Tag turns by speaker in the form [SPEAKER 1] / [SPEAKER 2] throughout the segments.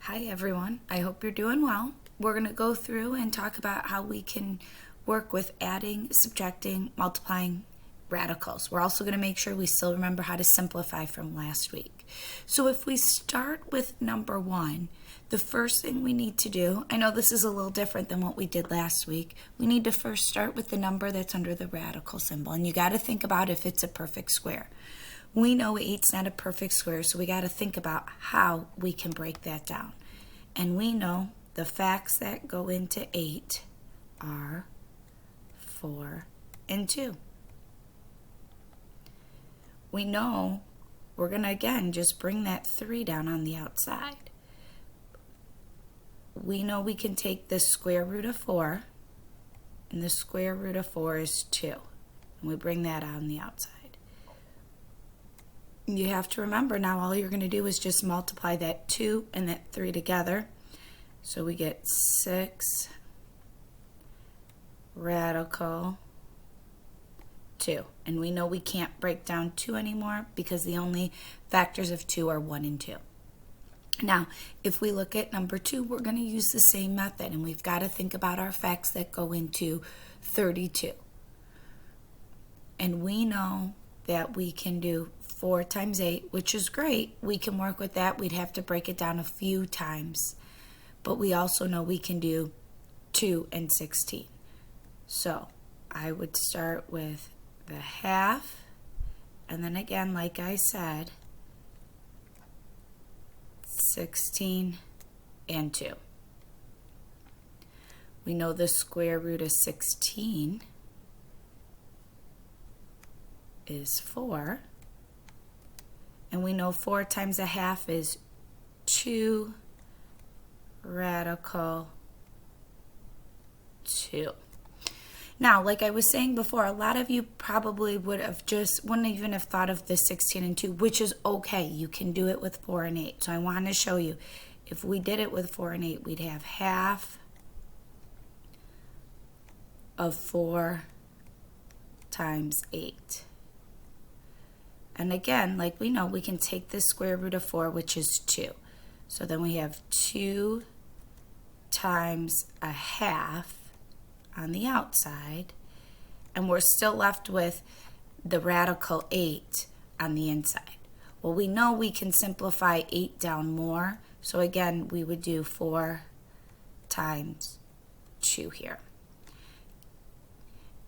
[SPEAKER 1] Hi everyone, I hope you're doing well. We're going to go through and talk about how we can work with adding, subtracting, multiplying radicals. We're also going to make sure we still remember how to simplify from last week. So if we start with number 1, the first thing we need to do, I know this is a little different than what we did last week, we need to first start with the number that's under the radical symbol. And you got to think about if it's a perfect square. We know 8's not a perfect square, so we got to think about how we can break that down. And we know the facts that go into 8 are 4 and 2. We know we're going to, again, just bring that 3 down on the outside. We know we can take the square root of 4, and the square root of 4 is 2. And we bring that on the outside. You have to remember now all you're going to do is just multiply that 2 and that 3 together. So we get 6 radical 2. And we know we can't break down 2 anymore because the only factors of 2 are 1 and 2. Now, if we look at number 2, we're going to use the same method. And we've got to think about our facts that go into 32. And we know that we can do 4 times 8, which is great. We can work with that. We'd have to break it down a few times. But we also know we can do 2 and 16. So I would start with the half. And then again, like I said, 16 and 2. We know the square root of 16 is 4. And we know 4 times a half is 2 radical 2. Now, like I was saying before, a lot of you probably wouldn't even have thought of the 16 and 2, which is okay. You can do it with 4 and 8. So I want to show you, if we did it with 4 and 8, we'd have half of 4 times 8. And again, like we know, we can take the square root of 4, which is 2. So then we have 2 times a half on the outside, and we're still left with the radical 8 on the inside. Well, we know we can simplify 8 down more, so again, we would do 4 times 2 here.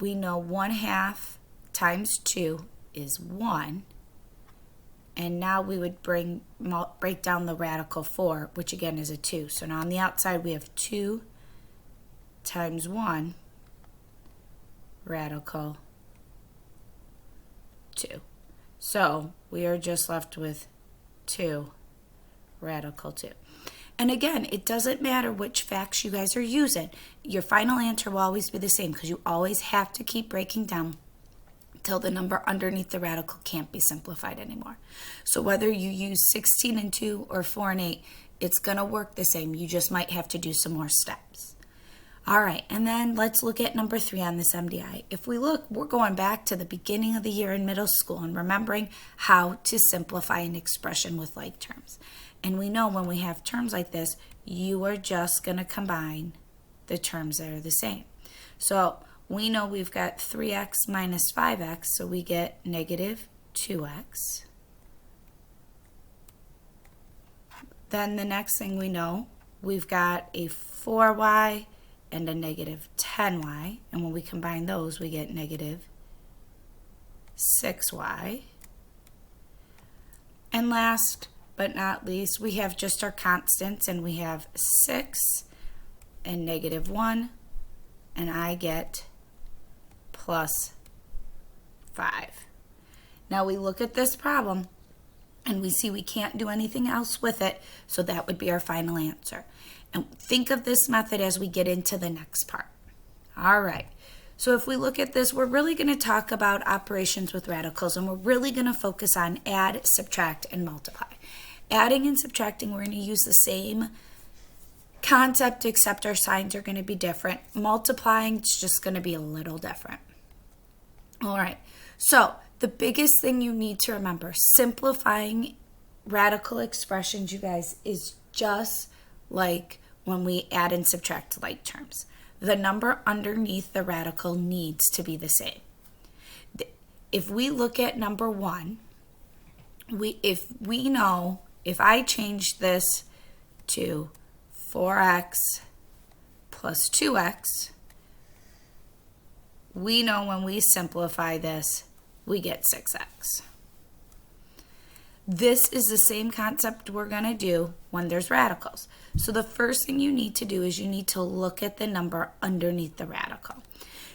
[SPEAKER 1] We know 1/2 times 2 is 1. And now we would break down the radical 4, which again is a 2. So now on the outside we have 2 times 1 radical 2. So we are just left with 2 radical 2. And again, it doesn't matter which facts you guys are using. Your final answer will always be the same because you always have to keep breaking down till the number underneath the radical can't be simplified anymore. So whether you use 16 and 2 or 4 and 8, it's going to work the same. You just might have to do some more steps. All right, and then let's look at number 3 on this MDI. If we look, we're going back to the beginning of the year in middle school and remembering how to simplify an expression with like terms. And we know when we have terms like this, you are just going to combine the terms that are the same. So we know we've got 3x minus 5x, so we get negative 2x. Then the next thing we know, we've got a 4y and a negative 10y, and when we combine those, we get negative 6y. And last but not least, we have just our constants, and we have 6 and negative 1, and I get plus 5. Now we look at this problem and we see we can't do anything else with it, so that would be our final answer. And think of this method as we get into the next part. All right, so if we look at this, we're really going to talk about operations with radicals, and we're really going to focus on add, subtract, and multiply. Adding and subtracting, we're going to use the same concept, except our signs are going to be different. Multiplying is just going to be a little different. All right, so the biggest thing you need to remember, simplifying radical expressions, you guys, is just like when we add and subtract like terms. The number underneath the radical needs to be the same. If we look at number 1, if I change this to 4x plus 2x, we know when we simplify this, we get 6x. This is the same concept we're going to do when there's radicals. So the first thing you need to do is you need to look at the number underneath the radical.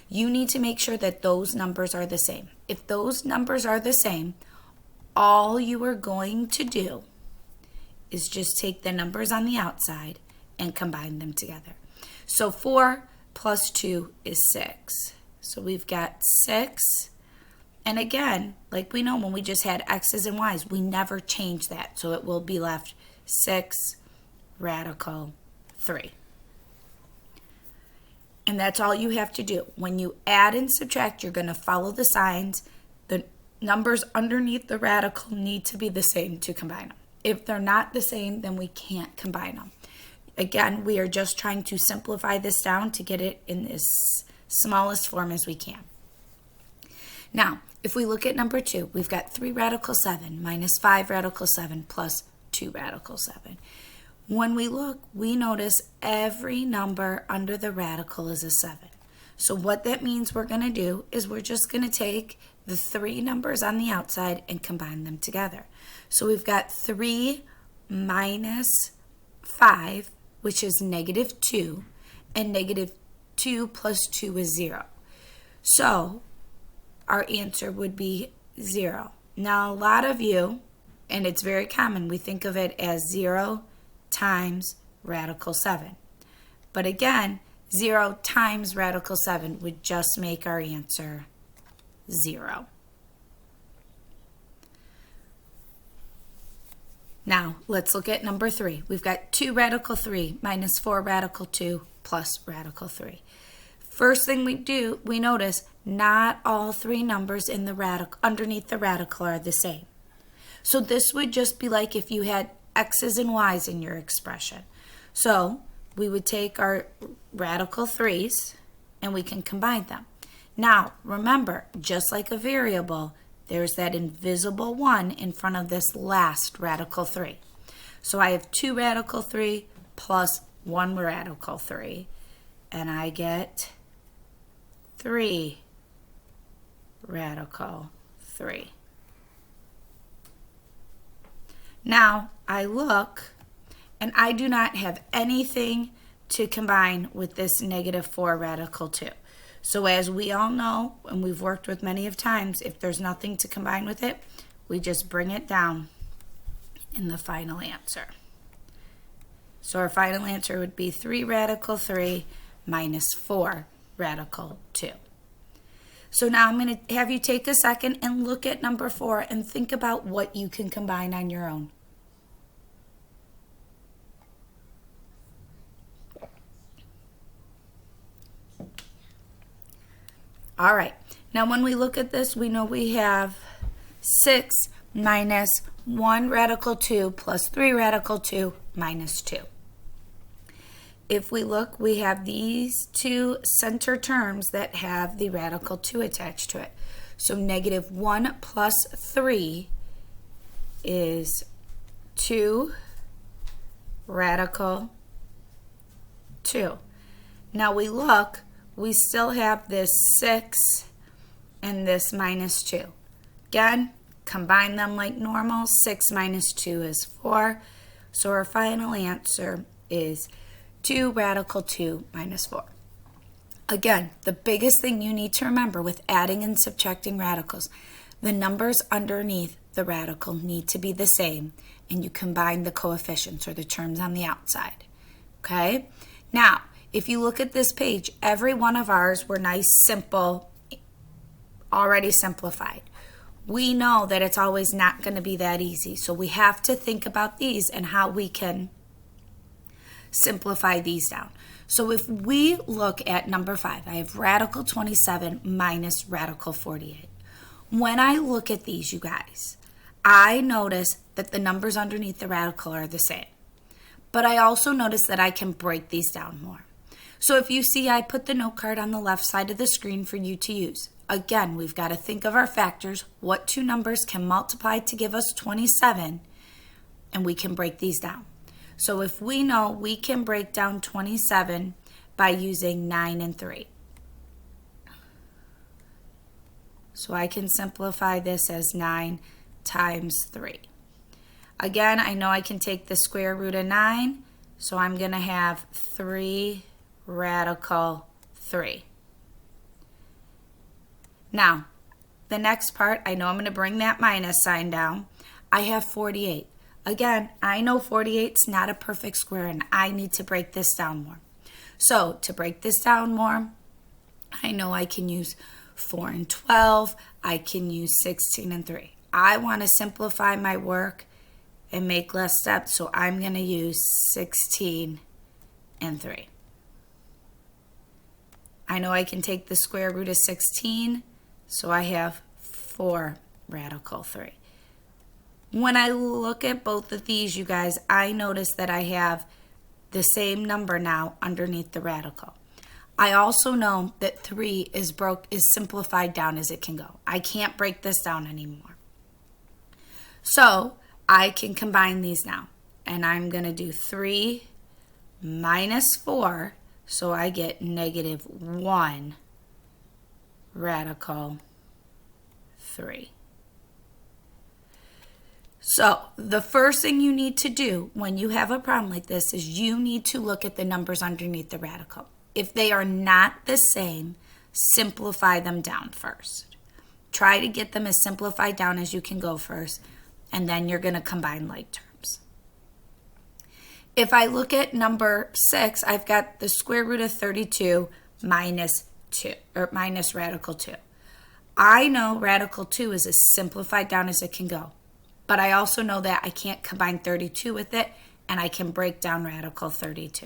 [SPEAKER 1] You need to make sure that those numbers are the same. If those numbers are the same, all you are going to do is just take the numbers on the outside and combine them together. So 4 plus 2 is 6. So we've got 6. And again, like we know when we just had x's and y's, we never change that. So it will be left 6 radical 3. And that's all you have to do. When you add and subtract, you're going to follow the signs. The numbers underneath the radical need to be the same to combine them. If they're not the same, then we can't combine them. Again, we are just trying to simplify this down to get it in this smallest form as we can. Now, if we look at number 2, we've got 3 radical 7 minus 5 radical 7 plus 2 radical 7. When we look, we notice every number under the radical is a 7. So what that means we're going to do is we're just going to take the 3 numbers on the outside and combine them together. So we've got 3 minus 5, which is negative 2, and negative 2 plus 2 is 0. So our answer would be 0. Now, a lot of you, and it's very common, we think of it as 0 times radical 7. But again, 0 times radical 7 would just make our answer 0. Now, let's look at number 3. We've got 2 radical 3 minus 4 radical 2 plus radical 3. First thing we notice not all 3 numbers in the radical underneath the radical are the same. So this would just be like if you had x's and y's in your expression. So we would take our radical 3's and we can combine them. Now, remember, just like a variable, there's that invisible 1 in front of this last radical 3. So I have 2 radical 3 plus 1 radical 3, and I get 3 radical 3. Now, I look, and I do not have anything to combine with this negative 4 radical 2. So as we all know, and we've worked with many of times, if there's nothing to combine with it, we just bring it down in the final answer. So our final answer would be 3 radical 3 minus 4 radical 2. So now I'm going to have you take a second and look at number 4 and think about what you can combine on your own. All right, now when we look at this, we know we have 6 minus 1 radical 2 plus 3 radical 2 minus 2. If we look, we have these 2 center terms that have the radical 2 attached to it. So negative 1 plus 3 is 2 radical 2. Now we look, we still have this 6 and this minus 2. Again, combine them like normal. 6 minus 2 is 4. So our final answer is 2 radical 2 minus 4. Again, the biggest thing you need to remember with adding and subtracting radicals, the numbers underneath the radical need to be the same, and you combine the coefficients or the terms on the outside. Okay? Now, if you look at this page, every one of ours were nice, simple, already simplified. We know that it's always not going to be that easy, so we have to think about these and how we can simplify these down. So if we look at number 5, I have radical 27 minus radical 48. When I look at these, you guys, I notice that the numbers underneath the radical are the same. but I also notice that I can break these down more. So if you see, I put the note card on the left side of the screen for you to use. Again, we've got to think of our factors, what two numbers can multiply to give us 27, and we can break these down. So if we know we can break down 27 by using 9 and 3. So I can simplify this as 9 times 3. Again, I know I can take the square root of 9, so I'm going to have 3 radical 3. Now, the next part, I know I'm going to bring that minus sign down. I have 48. Again, I know 48 is not a perfect square, and I need to break this down more. So, to break this down more, I know I can use 4 and 12. I can use 16 and 3. I want to simplify my work and make less steps, so I'm going to use 16 and 3. I know I can take the square root of 16, so I have 4 radical 3. When I look at both of these, you guys, I notice that I have the same number now underneath the radical. I also know that 3 is simplified down as it can go. I can't break this down anymore. So I can combine these now. And I'm going to do 3 minus 4. So I get negative 1 radical 3. So the first thing you need to do when you have a problem like this is you need to look at the numbers underneath the radical. If they are not the same, simplify them down first. Try to get them as simplified down as you can go first, and then you're going to combine like terms. If I look at number 6, I've got the square root of 32 minus 2, or minus radical 2. I know radical 2 is as simplified down as it can go, but I also know that I can't combine 32 with it, and I can break down radical 32.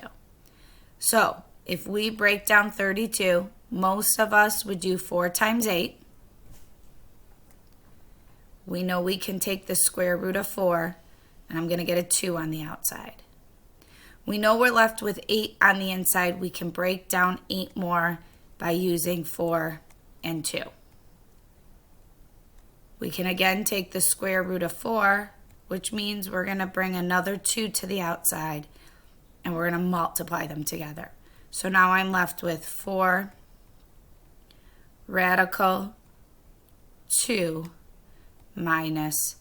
[SPEAKER 1] So if we break down 32, most of us would do 4 times 8. We know we can take the square root of 4, and I'm going to get a 2 on the outside. We know we're left with 8 on the inside. We can break down 8 more by using 4 and 2. We can again take the square root of 4, which means we're going to bring another 2 to the outside, and we're going to multiply them together. So now I'm left with 4 radical 2 minus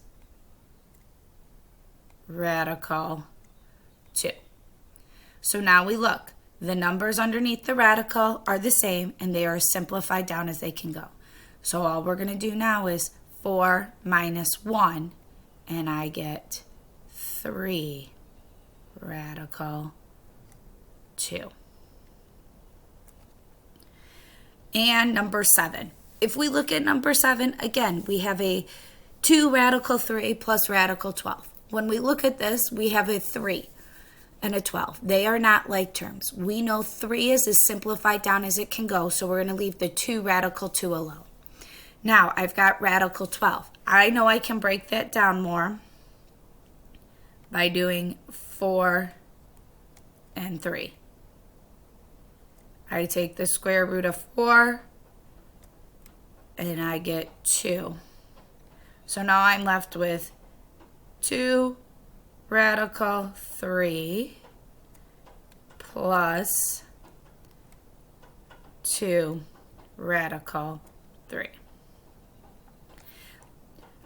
[SPEAKER 1] radical 2. So now we look. The numbers underneath the radical are the same, and they are as simplified down as they can go. So all we're going to do now is 4 minus 1, and I get 3 radical 2. And number 7. If we look at number 7, again, we have a 2 radical 3 plus radical 12. When we look at this, we have a 3 and a 12. They are not like terms. We know 3 is as simplified down as it can go, so we're going to leave the 2 radical 2 alone. Now, I've got radical 12. I know I can break that down more by doing 4 and 3. I take the square root of 4, and I get 2. So now I'm left with 2 radical 3 plus 2 radical 3.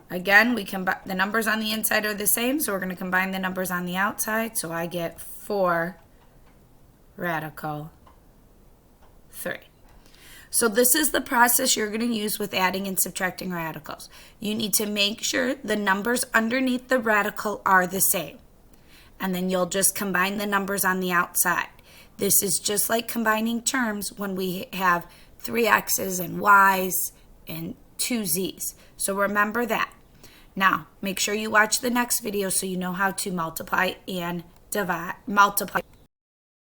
[SPEAKER 1] Again, the numbers on the inside are the same, so we're going to combine the numbers on the outside. So I get 4 radical 3. So this is the process you're going to use with adding and subtracting radicals. You need to make sure the numbers underneath the radical are the same. And then you'll just combine the numbers on the outside. This is just like combining terms when we have 3 x's and y's and 2 z's. So remember that. Now, make sure you watch the next video so you know how to multiply and divide.